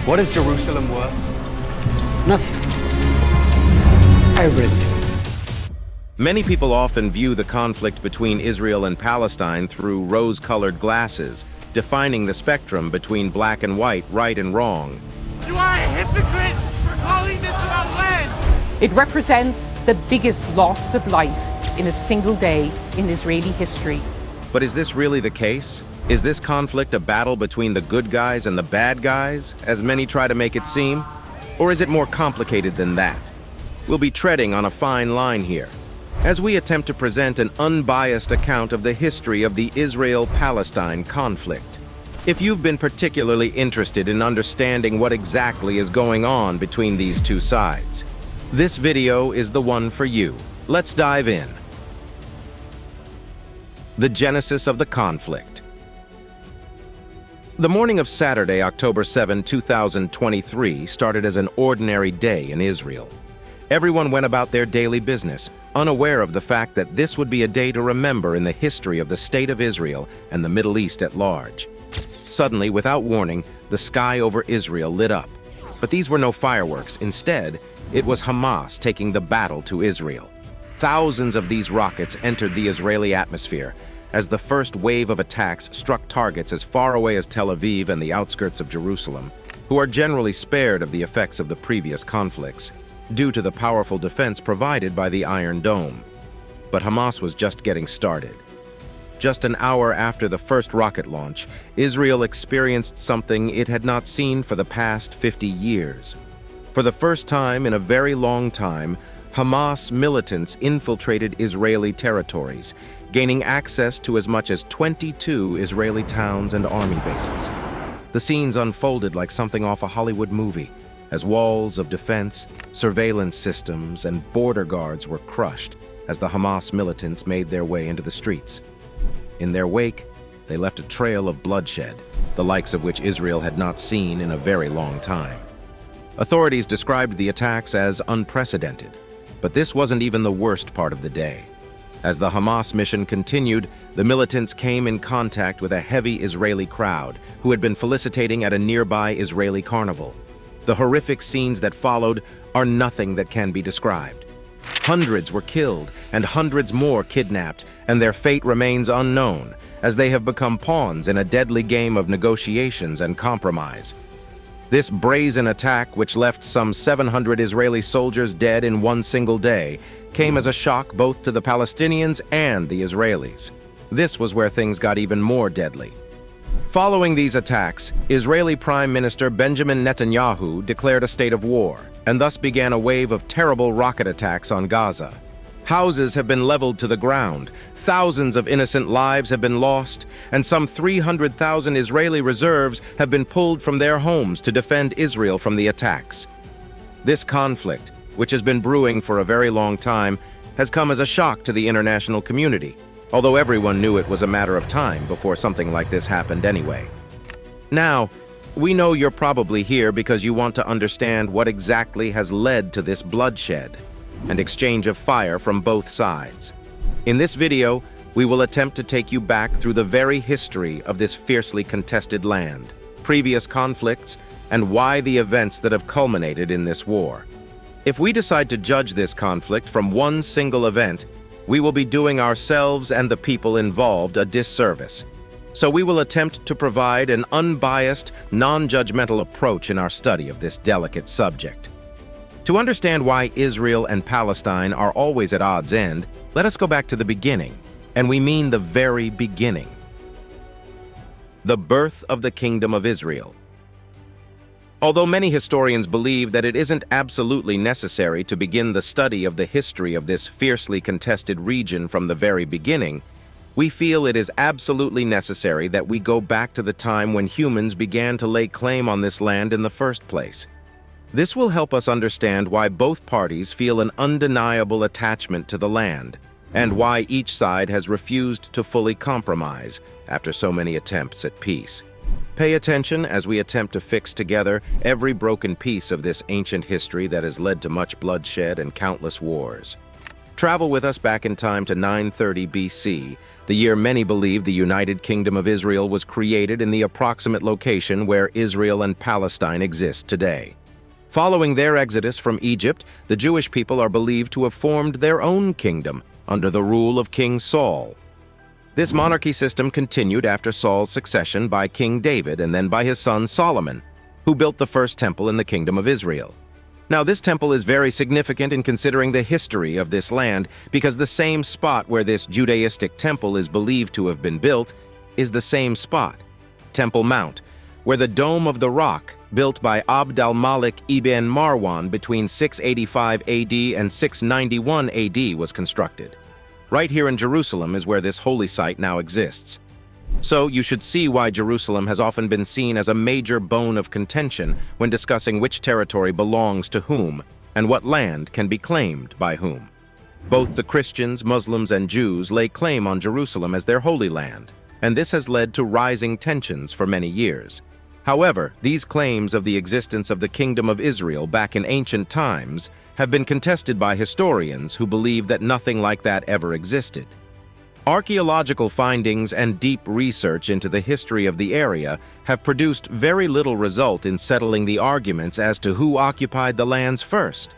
What is Jerusalem worth? Nothing. Everything. Many people often view the conflict between Israel and Palestine through rose-colored glasses, defining the spectrum between black and white, right and wrong. You are a hypocrite for calling this about land! It represents the biggest loss of life in a single day in Israeli history. But is this really the case? Is this conflict a battle between the good guys and the bad guys, as many try to make it seem? Or is it more complicated than that? We'll be treading on a fine line here, as we attempt to present an unbiased account of the history of the Israel-Palestine conflict. If you've been particularly interested in understanding what exactly is going on between these two sides, this video is the one for you. Let's dive in. The genesis of the conflict. The morning of Saturday, October 7, 2023, started as an ordinary day in Israel. Everyone went about their daily business, unaware of the fact that this would be a day to remember in the history of the State of Israel and the Middle East at large. Suddenly, without warning, the sky over Israel lit up. But these were no fireworks. Instead, it was Hamas taking the battle to Israel. Thousands of these rockets entered the Israeli atmosphere as the first wave of attacks struck targets as far away as Tel Aviv and the outskirts of Jerusalem, who are generally spared of the effects of the previous conflicts, due to the powerful defense provided by the Iron Dome. But Hamas was just getting started. Just an hour after the first rocket launch, Israel experienced something it had not seen for the past 50 years. For the first time in a very long time, Hamas militants infiltrated Israeli territories, gaining access to as much as 22 Israeli towns and army bases. The scenes unfolded like something off a Hollywood movie, as walls of defense, surveillance systems, and border guards were crushed as the Hamas militants made their way into the streets. In their wake, they left a trail of bloodshed, the likes of which Israel had not seen in a very long time. Authorities described the attacks as unprecedented, but this wasn't even the worst part of the day. As the Hamas mission continued, the militants came in contact with a heavy Israeli crowd who had been felicitating at a nearby Israeli carnival. The horrific scenes that followed are nothing that can be described. Hundreds were killed and hundreds more kidnapped, and their fate remains unknown, as they have become pawns in a deadly game of negotiations and compromise. This brazen attack, which left some 700 Israeli soldiers dead in one single day, came as a shock both to the Palestinians and the Israelis. This was where things got even more deadly. Following these attacks, Israeli Prime Minister Benjamin Netanyahu declared a state of war, and thus began a wave of terrible rocket attacks on Gaza. Houses have been leveled to the ground, thousands of innocent lives have been lost, and some 300,000 Israeli reserves have been pulled from their homes to defend Israel from the attacks. This conflict, which has been brewing for a very long time, has come as a shock to the international community, although everyone knew it was a matter of time before something like this happened anyway. Now, we know you're probably here because you want to understand what exactly has led to this bloodshed and exchange of fire from both sides. In this video, we will attempt to take you back through the very history of this fiercely contested land, previous conflicts, and why the events that have culminated in this war. If we decide to judge this conflict from one single event, we will be doing ourselves and the people involved a disservice. So we will attempt to provide an unbiased, non-judgmental approach in our study of this delicate subject. To understand why Israel and Palestine are always at odds end, let us go back to the beginning, and we mean the very beginning. The birth of the Kingdom of Israel. Although many historians believe that it isn't absolutely necessary to begin the study of the history of this fiercely contested region from the very beginning, we feel it is absolutely necessary that we go back to the time when humans began to lay claim on this land in the first place. This will help us understand why both parties feel an undeniable attachment to the land, and why each side has refused to fully compromise after so many attempts at peace. Pay attention as we attempt to fix together every broken piece of this ancient history that has led to much bloodshed and countless wars. Travel with us back in time to 930 BC, the year many believe the United Kingdom of Israel was created in the approximate location where Israel and Palestine exist today. Following their exodus from Egypt, the Jewish people are believed to have formed their own kingdom under the rule of King Saul. This monarchy system continued after Saul's succession by King David and then by his son Solomon, who built the first temple in the Kingdom of Israel. Now, this temple is very significant in considering the history of this land because the same spot where this Judaistic temple is believed to have been built is the same spot, Temple Mount, where the Dome of the Rock, built by Abd al-Malik ibn Marwan between 685 AD and 691 AD, was constructed. Right here in Jerusalem is where this holy site now exists. So you should see why Jerusalem has often been seen as a major bone of contention when discussing which territory belongs to whom and what land can be claimed by whom. Both the Christians, Muslims, and Jews lay claim on Jerusalem as their holy land, and this has led to rising tensions for many years. However, these claims of the existence of the Kingdom of Israel back in ancient times have been contested by historians who believe that nothing like that ever existed. Archaeological findings and deep research into the history of the area have produced very little result in settling the arguments as to who occupied the lands first.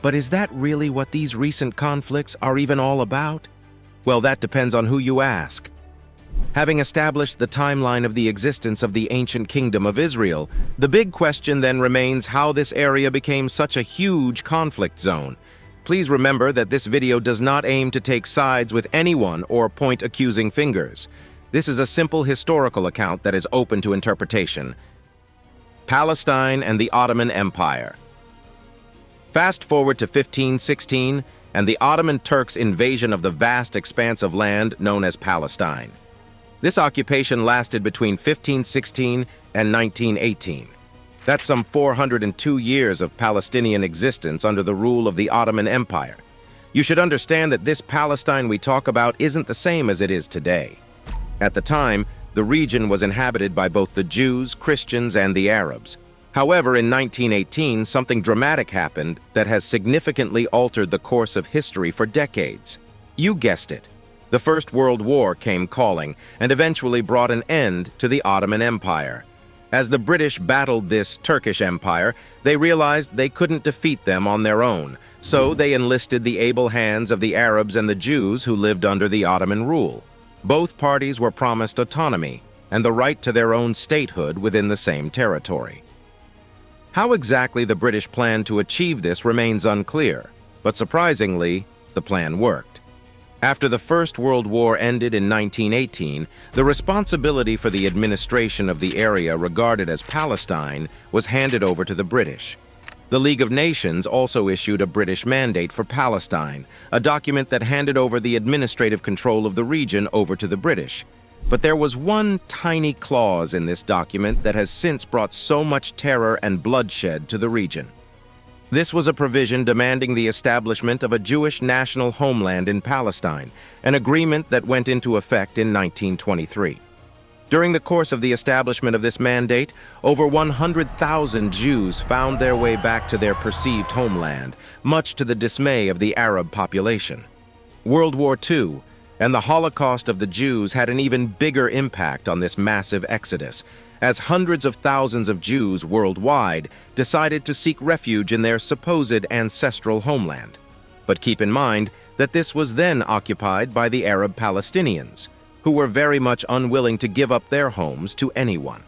But is that really what these recent conflicts are even all about? Well, that depends on who you ask. Having established the timeline of the existence of the ancient Kingdom of Israel, the big question then remains how this area became such a huge conflict zone. Please remember that this video does not aim to take sides with anyone or point accusing fingers. This is a simple historical account that is open to interpretation. Palestine and the Ottoman Empire. Fast forward to 1516 and the Ottoman Turks' invasion of the vast expanse of land known as Palestine. This occupation lasted between 1516 and 1918. That's some 402 years of Palestinian existence under the rule of the Ottoman Empire. You should understand that this Palestine we talk about isn't the same as it is today. At the time, the region was inhabited by both the Jews, Christians, and the Arabs. However, in 1918, something dramatic happened that has significantly altered the course of history for decades. You guessed it. The First World War came calling and eventually brought an end to the Ottoman Empire. As the British battled this Turkish empire, they realized they couldn't defeat them on their own, so they enlisted the able hands of the Arabs and the Jews who lived under the Ottoman rule. Both parties were promised autonomy and the right to their own statehood within the same territory. How exactly the British planned to achieve this remains unclear, but surprisingly, the plan worked. After the First World War ended in 1918, the responsibility for the administration of the area regarded as Palestine was handed over to the British. The League of Nations also issued a British mandate for Palestine, a document that handed over the administrative control of the region over to the British. But there was one tiny clause in this document that has since brought so much terror and bloodshed to the region. This was a provision demanding the establishment of a Jewish national homeland in Palestine, an agreement that went into effect in 1923. During the course of the establishment of this mandate, over 100,000 Jews found their way back to their perceived homeland, much to the dismay of the Arab population. World War II and the Holocaust of the Jews had an even bigger impact on this massive exodus, as hundreds of thousands of Jews worldwide decided to seek refuge in their supposed ancestral homeland. But keep in mind that this was then occupied by the Arab Palestinians, who were very much unwilling to give up their homes to anyone.